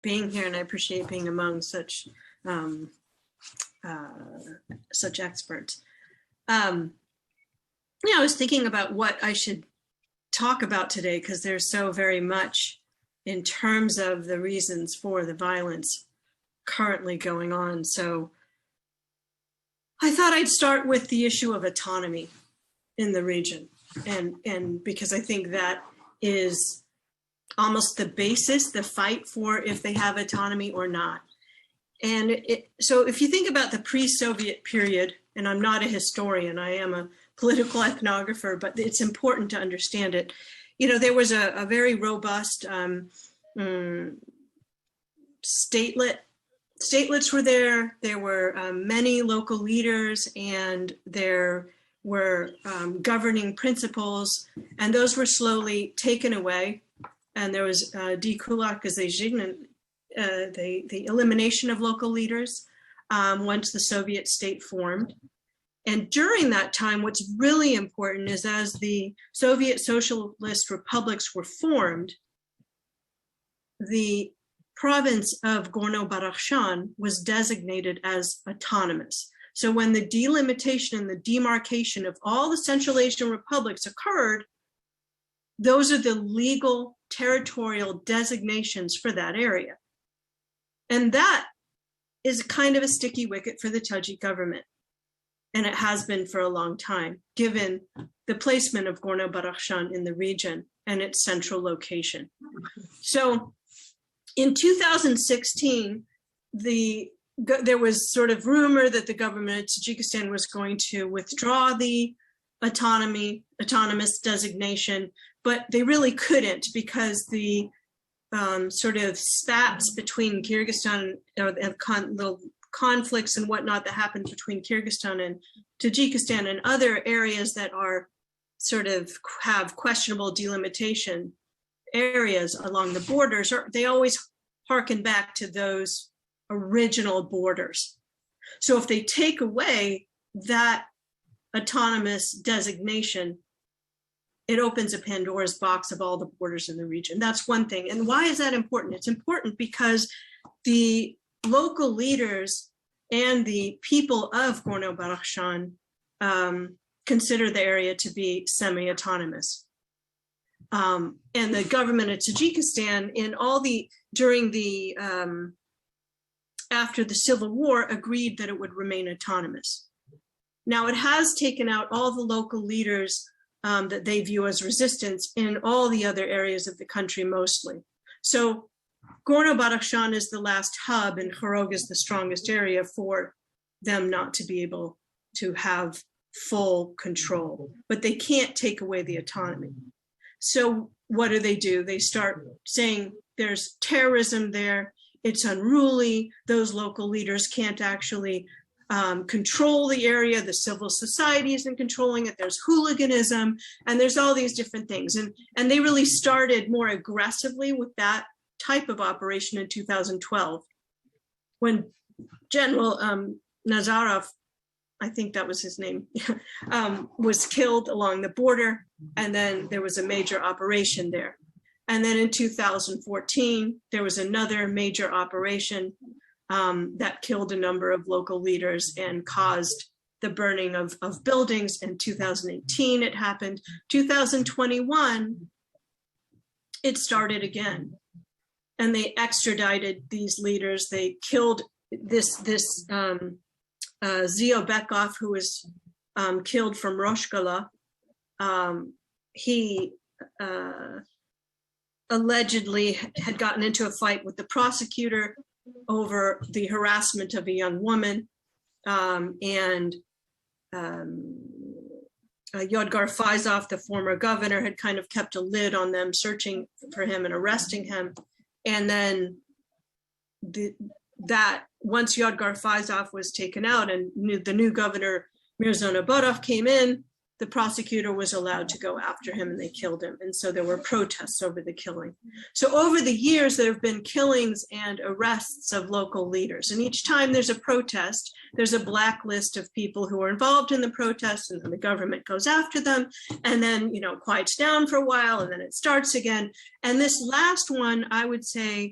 being here, and I appreciate being among such such experts. I was thinking about what I should talk about today, because there's so very much in terms of the reasons for the violence currently going on. So I thought I'd start with the issue of autonomy in the region, and because I think that is almost the basis, the fight for if they have autonomy or not. And so if you think about the pre-Soviet period, and I'm not a historian, I am a political ethnographer, but it's important to understand it. There was a very robust statelets were there. There were many local leaders, and there were governing principles, and those were slowly taken away. And there was dekulakization, the elimination of local leaders once the Soviet state formed. And during that time, what's really important is as the Soviet socialist republics were formed, the province of Gorno-Badakhshan was designated as autonomous. So when the delimitation and the demarcation of all the Central Asian republics occurred, those are the legal territorial designations for that area. And that is kind of a sticky wicket for the Tajik government. And it has been for a long time, given the placement of Gorno-Badakhshan in the region and its central location. So in 2016, there was sort of rumor that the government of Tajikistan was going to withdraw the autonomous designation, but they really couldn't, because the sort of spats between Kyrgyzstan, little conflicts and whatnot that happened between Kyrgyzstan and Tajikistan and other areas that are sort of have questionable delimitation areas along the borders, they always harken back to those original borders. So if they take away that autonomous designation, it opens a Pandora's box of all the borders in the region. That's one thing. And why is that important? It's important because the local leaders and the people of Gorno-Badakhshan consider the area to be semi-autonomous. And the government of Tajikistan after the Civil War agreed that it would remain autonomous. Now it has taken out all the local leaders that they view as resistance in all the other areas of the country mostly. So Gorno-Badakhshan is the last hub, and Kharog is the strongest area for them not to be able to have full control, but they can't take away the autonomy. So what do? They start saying there's terrorism there, it's unruly, those local leaders can't actually control the area, the civil society isn't controlling it, there's hooliganism, and there's all these different things. And they really started more aggressively with that type of operation in 2012, when General Nazarov, I think that was his name, was killed along the border, and then there was a major operation there. And then in 2014, there was another major operation that killed a number of local leaders and caused the burning of buildings. In 2018, it happened. 2021, it started again. And they extradited these leaders. They killed this Zio Bekov, who was killed from Roshkala. He allegedly had gotten into a fight with the prosecutor over the harassment of a young woman. And Yodgar Faizov, the former governor, had kind of kept a lid on them, searching for him and arresting him. And then once Yodgar Faizov was taken out and the new governor, Mirza Naborov, came in, the prosecutor was allowed to go after him, and they killed him. And so there were protests over the killing. So over the years, there have been killings and arrests of local leaders. And each time there's a protest, there's a blacklist of people who are involved in the protest, and then the government goes after them, and then, quiets down for a while, and then it starts again. And this last one, I would say,